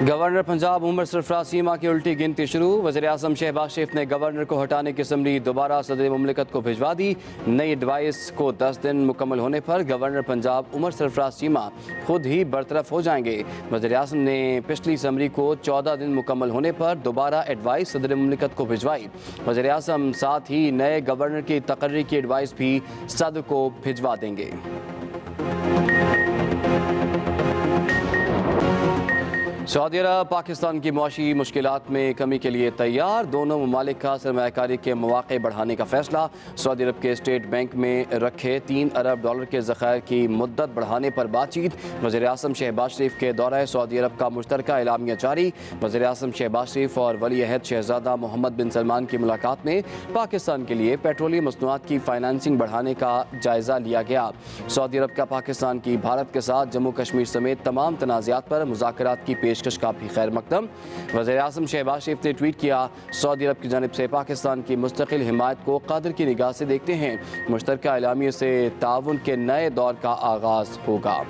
Governor Punjab Umar Sarfaraz सीमा की उल्टी गिनती शुरू। वज़ीर-ए-आज़म शहबाज शरीफ ने गवर्नर को हटाने की समरी दोबारा सदर मुमलिकत को भिजवा दी। नई एडवाइस को 10 दिन मुकम्मल होने पर गवर्नर पंजाब उमर सरफराज सीमा खुद ही बरतरफ हो जाएंगे। वज़ीर-ए-आज़म ने पिछली समरी को 14 दिन मुकम्मल होने पर दोबारा एडवाइस सदर मुमलिकत को भिजवाई। वज़ीर-ए-आज़म साथ ही नए गवर्नर की तकर्री की एडवाइस भी सदर को भिजवा देंगे। सऊदी अरब पाकिस्तान की मुआशी मुश्किलात में कमी के लिए तैयार। दोनों ममालिक का सरमायाकारी के मौक़े बढ़ाने का फैसला। सऊदी अरब के स्टेट बैंक में रखे $3 अरब के ज़ख़ायर की मुद्दत बढ़ाने पर बातचीत। वज़ीर-ए-आज़म शहबाज शरीफ के दौरे सऊदी अरब का मुश्तरका एलामिया जारी। वज़ीर-ए-आज़म शहबाज शरीफ और वली अहद शहज़ादा मोहम्मद बिन सलमान की मुलाकात में पाकिस्तान के लिए पेट्रोलियम मसनूआत की फाइनेंसिंग बढ़ाने का जायज़ा लिया गया। सऊदी अरब का पाकिस्तान की भारत के साथ जम्मू कश्मीर समेत तमाम तनाज़ात पर मुज़ाकरात की पेशकश का भी खैर मकदम। वज़ीर-ए-आज़म शहबाज शरीफ ने ट्वीट किया, सऊदी अरब की जानिब से पाकिस्तान की मुस्तकिल हिमायत को कदर की निगाह से देखते हैं। मुश्तरका एलामिया से ताउन के नए दौर का आगाज़ होगा।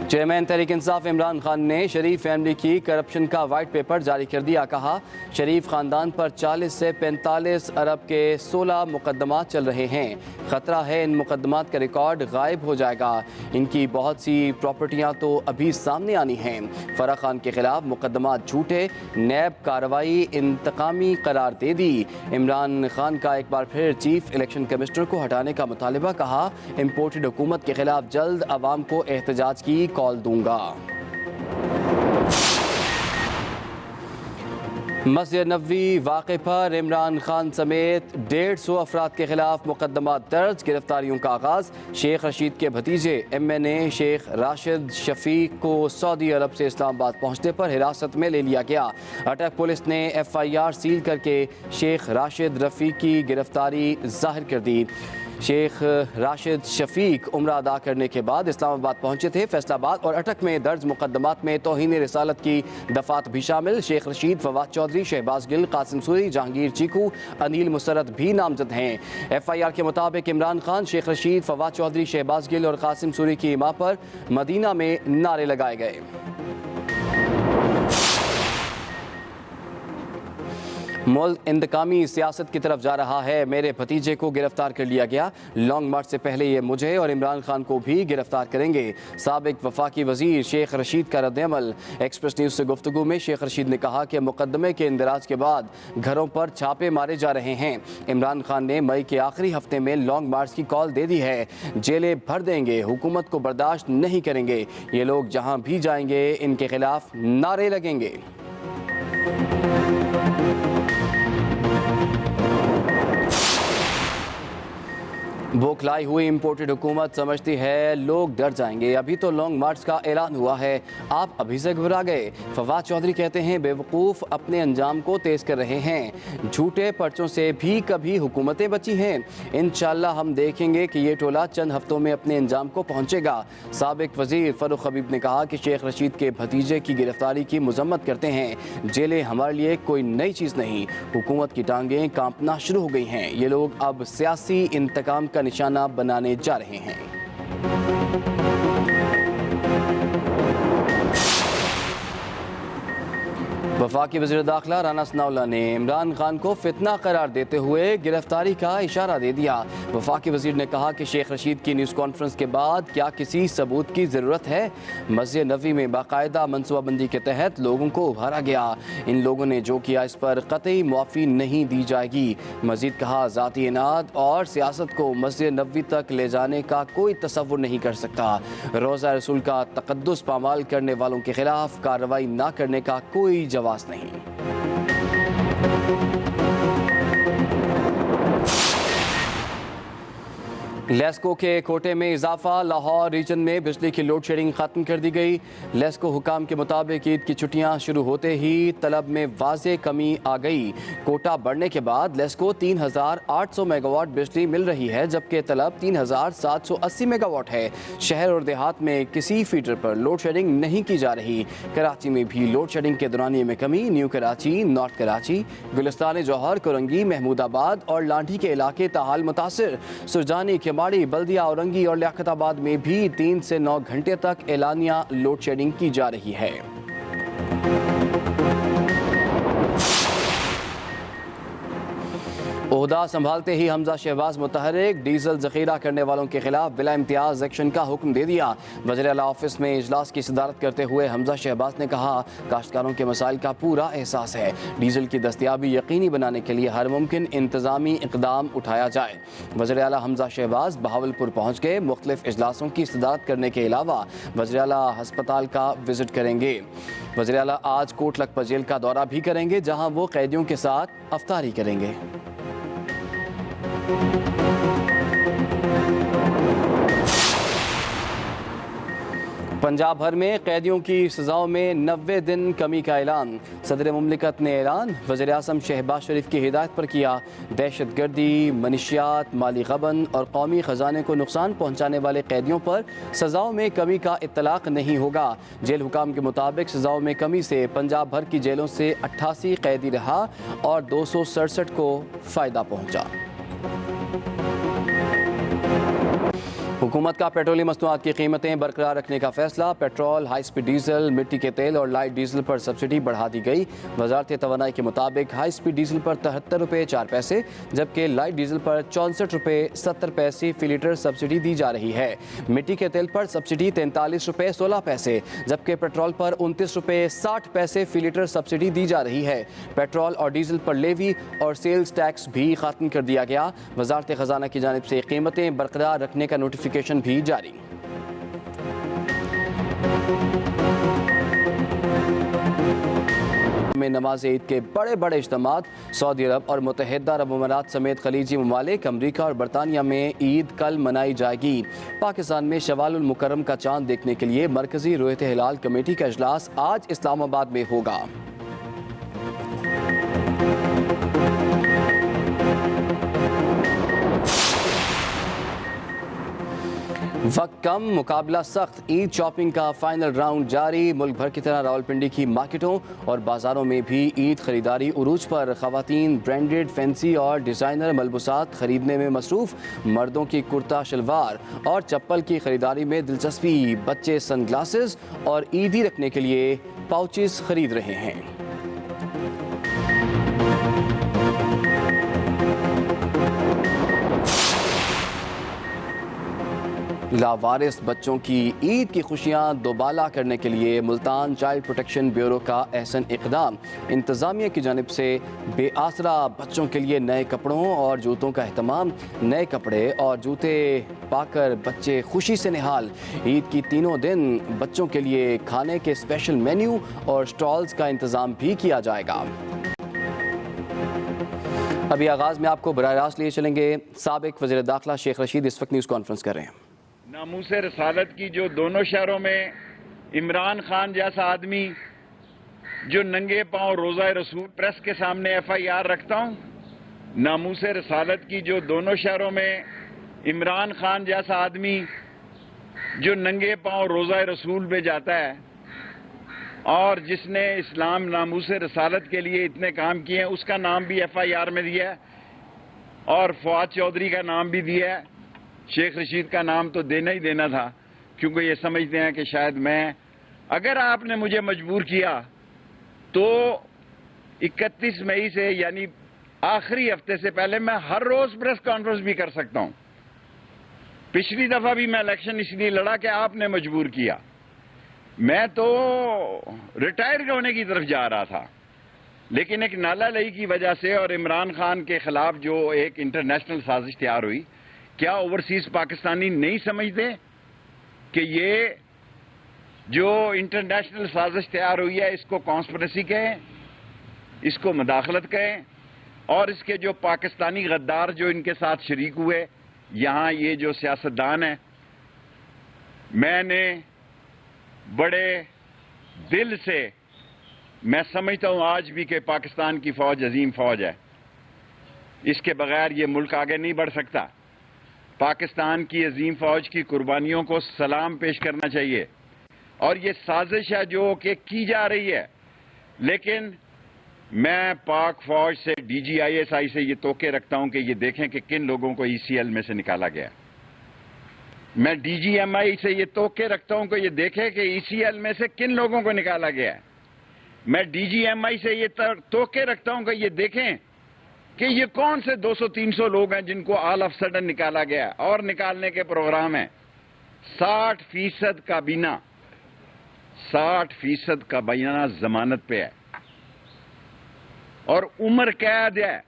चेयरमैन तहरीक इंसाफ इमरान खान ने शरीफ फैमिली की करप्शन का वाइट पेपर जारी कर दिया। कहा, शरीफ खानदान पर 40 से 45 अरब के 16 मुकदमात चल रहे हैं। ख़तरा है इन मुकदमात का रिकॉर्ड गायब हो जाएगा। इनकी बहुत सी प्रॉपर्टियां तो अभी सामने आनी हैं। फराह खान के खिलाफ मुकदमात झूठे, नैब कार्रवाई इंतकामी करार दे दी। इमरान खान का एक बार फिर चीफ इलेक्शन कमिश्नर को हटाने का मुतालबा। कहा, इम्पोर्टेड हुकूमत के खिलाफ जल्द अवाम को एहतजाज की कॉल दूंगा। मस्जिद नबवी वाक़े पर इमरान खान समेत 150 अफराद के खिलाफ मुकदमा दर्ज। गिरफ्तारियों का आगाज़। शेख रशीद के भतीजे MNA शेख राशिद शफीक को सऊदी अरब से इस्लामाबाद पहुंचने पर हिरासत में ले लिया गया। अटक पुलिस ने FIR सील करके शेख राशिद रफ़ीक की गिरफ्तारी जाहिर कर दी। शेख राशिद शफीक उम्रा अदा करने के बाद इस्लामाबाद पहुंचे थे। फैसलाबाद और अटक में दर्ज मुकदमात में तौहीन रिसालत की दफात भी शामिल। शेख रशीद, फवाद चौधरी, शहबाज गिल, कासिम सूरी, जहांगीर चीकू, अनिल मुसरत भी नामजद हैं। FIR के मुताबिक इमरान खान, शेख रशीद, फवाद चौधरी, शहबाज गिल और कासिम सूरी की इमा पर मदीना में नारे लगाए गए। मुल्क इंतकामी सियासत की तरफ जा रहा है। मेरे भतीजे को गिरफ्तार कर लिया गया। लॉन्ग मार्च से पहले ये मुझे और इमरान खान को भी गिरफ्तार करेंगे। साबिक वफाकी वजीर शेख रशीद का रद्द-ए-अमल। एक्सप्रेस न्यूज़ से गुफ्तगू में शेख रशीद ने कहा कि मुकदमे के इंदराज के बाद घरों पर छापे मारे जा रहे हैं। इमरान खान ने मई के आखिरी हफ्ते में लॉन्ग मार्च की कॉल दे दी है। जेलें भर देंगे, हुकूमत को बर्दाश्त नहीं करेंगे। ये लोग जहाँ भी जाएंगे इनके खिलाफ नारे लगेंगे। बौखलाई हुई इम्पोर्टेड हुकूमत समझती है लोग डर जाएंगे। अभी तो लॉन्ग मार्च का ऐलान हुआ है, आप अभी से घबरा गए। फवाद चौधरी कहते हैं, बेवकूफ़ अपने अंजाम को तेज़ कर रहे हैं। झूठे पर्चों से भी कभी हुकूमतें बची हैं। इंशाअल्लाह हम देखेंगे कि ये टोला चंद हफ्तों में अपने अंजाम को पहुँचेगा। साबिक वज़ीर फ़ारूक हबीब ने कहा कि शेख रशीद के भतीजे की गिरफ्तारी की मजम्मत करते हैं। जेलें हमारे लिए कोई नई चीज़ नहीं। हुकूमत की टांगें कांपना शुरू हो गई हैं। ये लोग अब सियासी इंतकाम का निशाना बनाने जा रहे हैं। वफाकी वज़ीर दाखिला राना सनाउल्लाह ने इमरान खान को फितना करार देते हुए गिरफ्तारी का इशारा दे दिया। वफाकी वज़ीर ने कहा कि शेख रशीद की न्यूज़ कॉन्फ्रेंस के बाद क्या किसी सबूत की ज़रूरत है? मस्जिद नबवी में बाकायदा मनसूबाबंदी के तहत लोगों को उभारा गया। इन लोगों ने जो किया इस पर कतई मुआफ़ी नहीं दी जाएगी। मज़ीद कहा, ज़ाती इनाद और सियासत को मस्जिद नबवी तक ले जाने का कोई तसव्वुर नहीं कर सकता। रोज़ा रसूल का तक़द्दुस पामाल करने वालों के खिलाफ कार्रवाई न करने का कोई जवाब नहीं। लेस्को के कोटे में इजाफा। लाहौर रीजन में बिजली की लोड शेडिंग खत्म कर दी गई। लेस्को हुकाम के मुताबिक ईद की छुट्टियां शुरू होते ही तलब में वाज़े कमी आ गई। कोटा बढ़ने के बाद लेस्को 3800 मेगावाट बिजली मिल रही है, जबकि तलब 3780 मेगावाट है। शहर और देहात में किसी फीडर पर लोड शेडिंग नहीं की जा रही। कराची में भी लोड शेडिंग के दौरानिए में कमी। न्यू कराची, नॉर्थ कराची, गुलिस्तान जौहर, कोरंगी, महमूदाबाद और लांठी के इलाके ताहाल मुतासिर। सुरजानी के केमाड़ी, बल्दिया, औरंगी और लियाकताबाद में भी 3 से 9 घंटे तक एलानिया लोड शेडिंग की जा रही है। ओहदा संभालते ही हमजा शहबाज मुतहरिक, डीजल जखीरा करने वालों के खिलाफ बिला इम्तियाज एक्शन का हुक्म दे दिया। वज़ीर आला ऑफिस में इजलास की सदारत करते हुए हमजा शहबाज ने कहा, काश्तकारों के मसाइल का पूरा एहसास है, डीजल की दस्तियाबी यकीनी बनाने के लिए हर मुमकिन इंतजामी इकदाम उठाया जाए। वज़ीर आला हमजा शहबाज बहावलपुर पहुँच के मुख्तलिफ इजलासों की सदारत करने के अलावा वज़ीर आला हस्पताल का विजिट करेंगे। वज़ीर आला आज कोट लखपत जेल का दौरा भी करेंगे, जहाँ वो कैदियों के साथ अफ्तारी करेंगे। पंजाब भर में कैदियों की सजाओं में 90 दिन कमी का ऐलान। सदर मुमलिकत ने ऐलान वज़ीर आज़म शहबाज शरीफ की हिदायत पर किया। दहशत गर्दी, मनशियात, माली गबन और कौमी ख़जाने को नुकसान पहुँचाने वाले कैदियों पर सजाओं में कमी का इत्तलाक नहीं होगा। जेल हुकाम के मुताबिक सजाओं में कमी से पंजाब भर की जेलों से 88 कैदी रहा और 267 को फ़ायदा पहुँचा। हुकूमत का पेट्रोलियम मसनूआत की कीमतें बरकरार रखने का फैसला। पेट्रोल, हाई स्पीड डीजल, मिट्टी के तेल और लाइट डीजल पर सब्सिडी बढ़ा दी गई। वजारत तवानाई के मुताबिक हाई स्पीड डीजल पर 73 रुपये 4 पैसे, जबकि लाइट डीजल पर 64 रुपये 70 पैसे फी लीटर सब्सिडी दी जा रही है। मिट्टी के तेल पर सब्सिडी 43 रुपये 16 पैसे, जबकि पेट्रोल पर 29 रुपये 60 पैसे फी लीटर सब्सिडी दी जा रही है। पेट्रोल और डीजल पर लेवी और सेल्स टैक्स भी खत्म कर दिया गया। वजारत खजाना की जानिब से कीमतें बरकरार रखने का नोटिफिकेशन भी जारी। में नमाज ईद के बड़े बड़े इज्तिमात। सऊदी अरब और मुत्तहिदा अरब अमारात समेत खलीजी ममालिक, अमरीका और बरतानिया में ईद कल मनाई जाएगी। पाकिस्तान में शवाल उल मुकर्रम का चांद देखने के लिए मरकजी रोयत हिलाल कमेटी का इजलास आज इस्लामाबाद में होगा। वक्त कम, मुकाबला सख्त। ईद शॉपिंग का फाइनल राउंड जारी। मुल्क भर की तरह रावलपिंडी की मार्केटों और बाजारों में भी ईद खरीदारी उरूज पर। खवातीन ब्रांडेड, फैंसी और डिज़ाइनर मलबूसात खरीदने में मसरूफ। मर्दों की कुर्ता शलवार और चप्पल की खरीदारी में दिलचस्पी। बच्चे सनग्लासेस और ईदी रखने के लिए पाउचेस खरीद रहे हैं। लावारिस बच्चों की ईद की खुशियां दोबाला करने के लिए मुल्तान चाइल्ड प्रोटेक्शन ब्यूरो का अहसन इक़दाम। इंतज़ामिया की जानिब से बेआसरा बच्चों के लिए नए कपड़ों और जूतों का अहतमाम। नए कपड़े और जूते पाकर बच्चे खुशी से निहाल। ईद की तीनों दिन बच्चों के लिए खाने के स्पेशल मेन्यू और स्टॉल्स का इंतज़ाम भी किया जाएगा। अभी आगाज़ में आपको बराह रास्त लिए चलेंगे। साबिक वज़ीर दाखिला शेख रशीद इस वक्त न्यूज़ कॉन्फ्रेंस कर रहे हैं। नामूसे रसालत की जो दोनों शहरों में इमरान खान जैसा आदमी जो नंगे पांव रोज़ा रसूल प्रेस के सामने FIR रखता हूं। नामूसे रसालत की जो दोनों शहरों में इमरान खान जैसा आदमी जो नंगे पांव रोज़ा रसूल पे जाता है और जिसने इस्लाम नामूसे रसालत के लिए इतने काम किए हैं, उसका नाम भी FIR में दिया है और फवाद चौधरी का नाम भी दिया है। शेख रशीद का नाम तो देना ही देना था, क्योंकि ये समझते हैं कि शायद मैं, अगर आपने मुझे मजबूर किया तो 31 मई से यानी आखिरी हफ्ते से पहले मैं हर रोज प्रेस कॉन्फ्रेंस भी कर सकता हूं। पिछली दफा भी मैं इलेक्शन इसलिए लड़ा कि आपने मजबूर किया। मैं तो रिटायर होने की तरफ जा रहा था, लेकिन एक नाला लई की वजह से और इमरान खान के खिलाफ जो एक इंटरनेशनल साजिश तैयार हुई, क्या ओवरसीज पाकिस्तानी नहीं समझते कि ये जो इंटरनेशनल साजिश तैयार हुई है इसको कॉन्स्पिरेसी कहें, इसको मुदाखलत कहें, और इसके जो पाकिस्तानी गद्दार जो इनके साथ शरीक हुए, यहां ये जो सियासतदान है, मैंने बड़े दिल से, मैं समझता हूं आज भी कि पाकिस्तान की फौज अजीम फौज है। इसके बगैर ये मुल्क आगे नहीं बढ़ सकता। पाकिस्तान की अजीम फौज की कुर्बानियों को सलाम पेश करना चाहिए। और ये साजिश है जो कि की जा रही है, लेकिन मैं पाक फौज से, DGISI से ये तोके रखता हूं कि ये देखें कि किन लोगों को ECL में से निकाला गया। मैं डीजीएमआई से ये तोक के रखता हूं कि ये देखे कि ईसीएल में से किन लोगों को निकाला गया है। मैं डीजीएमआई से ये तोक के रखता हूं कि ये देखें कि ये कौन से 200-300 लोग हैं जिनको ऑल ऑफ सडन निकाला गया है। और निकालने के प्रोग्राम है 60% काबीना, 60% काबीना जमानत पे है और उम्र कैद है।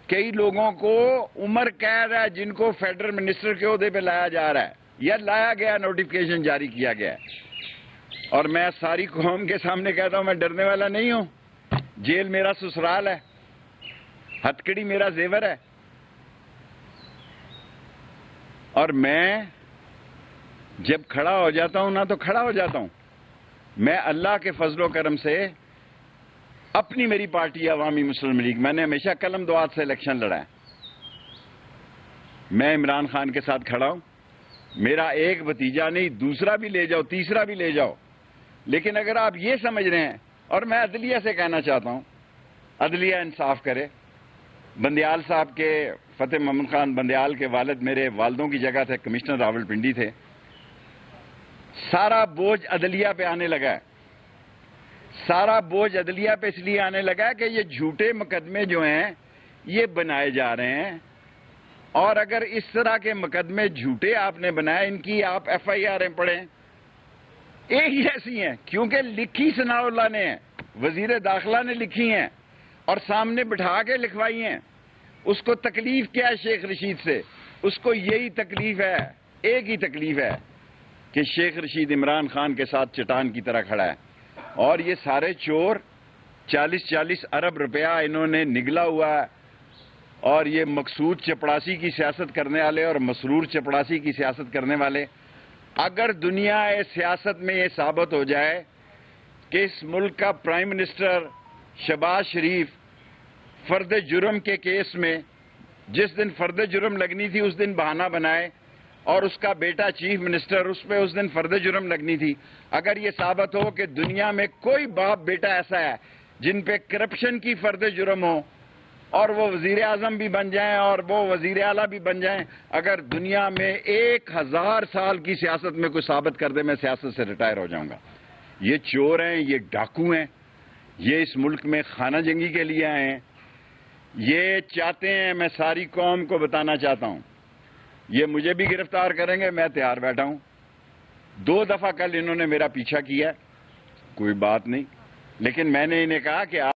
कई लोगों को उम्र कैद है जिनको फेडरल मिनिस्टर के ओहदे पे लाया जा रहा है या लाया गया, नोटिफिकेशन जारी किया गया है। और मैं सारी कौम के सामने कहता हूं मैं डरने वाला नहीं हूं। जेल मेरा ससुराल है, हथकड़ी मेरा जेवर है और मैं जब खड़ा हो जाता हूं ना तो खड़ा हो जाता हूं। मैं अल्लाह के फजलो करम से अपनी मेरी पार्टी अवामी मुस्लिम लीग, मैंने हमेशा कलम दुआत से इलेक्शन लड़ा है। मैं इमरान खान के साथ खड़ा हूं। मेरा एक भतीजा नहीं, दूसरा भी ले जाओ, तीसरा भी ले जाओ। लेकिन अगर आप ये समझ रहे हैं, और मैं अदलिया से कहना चाहता हूं, अदलिया इंसाफ करे। बंदियाल साहब के, फतेह मोहम्मद खान बंदियाल के वालिद मेरे वालिदों की जगह थे, कमिश्नर रावलपिंडी थे। सारा बोझ अदलिया पे आने लगा है। सारा बोझ अदलिया पे इसलिए आने लगा कि ये झूठे मुकदमे जो हैं ये बनाए जा रहे हैं। और अगर इस तरह के मुकदमे झूठे आपने बनाए, इनकी आप एफआईआर पढ़ें, एक ही ऐसी हैं, क्योंकि लिखी सनाउल्लाह ने है, वजीर दाखिला ने लिखी हैं और सामने बिठा के लिखवाई हैं। उसको तकलीफ क्या है शेख रशीद से? उसको यही तकलीफ है, एक ही तकलीफ है कि शेख रशीद इमरान खान के साथ चट्टान की तरह खड़ा है। और ये सारे चोर 40-40 अरब रुपया इन्होंने निगला हुआ है। और ये मकसूद चपड़ासी की सियासत करने वाले और मसरूर चपड़ासी की सियासत करने वाले, अगर दुनिया सियासत में ये साबित हो जाए कि इस मुल्क का प्राइम मिनिस्टर शहबाज शरीफ फर्द जुर्म के केस में जिस दिन फर्द जुर्म लगनी थी उस दिन बहाना बनाए और उसका बेटा चीफ मिनिस्टर, उस पर उस दिन फर्द जुर्म लगनी थी। अगर ये साबित हो कि दुनिया में कोई बाप बेटा ऐसा है जिन पे करप्शन की फर्द जुर्म हो और वो वजीर आजम भी बन जाएं और वो वजीर आला भी बन जाएं, अगर दुनिया में 1000 साल की सियासत में कोई साबित कर दे, मैं सियासत से रिटायर हो जाऊंगा। ये चोर हैं, ये डाकू हैं, ये इस मुल्क में खाना जंगी के लिए आए हैं। ये चाहते हैं, मैं सारी कौम को बताना चाहता हूं, ये मुझे भी गिरफ्तार करेंगे, मैं तैयार बैठा हूं। 2 दफा कल इन्होंने मेरा पीछा किया, कोई बात नहीं, लेकिन मैंने इन्हें कहा कि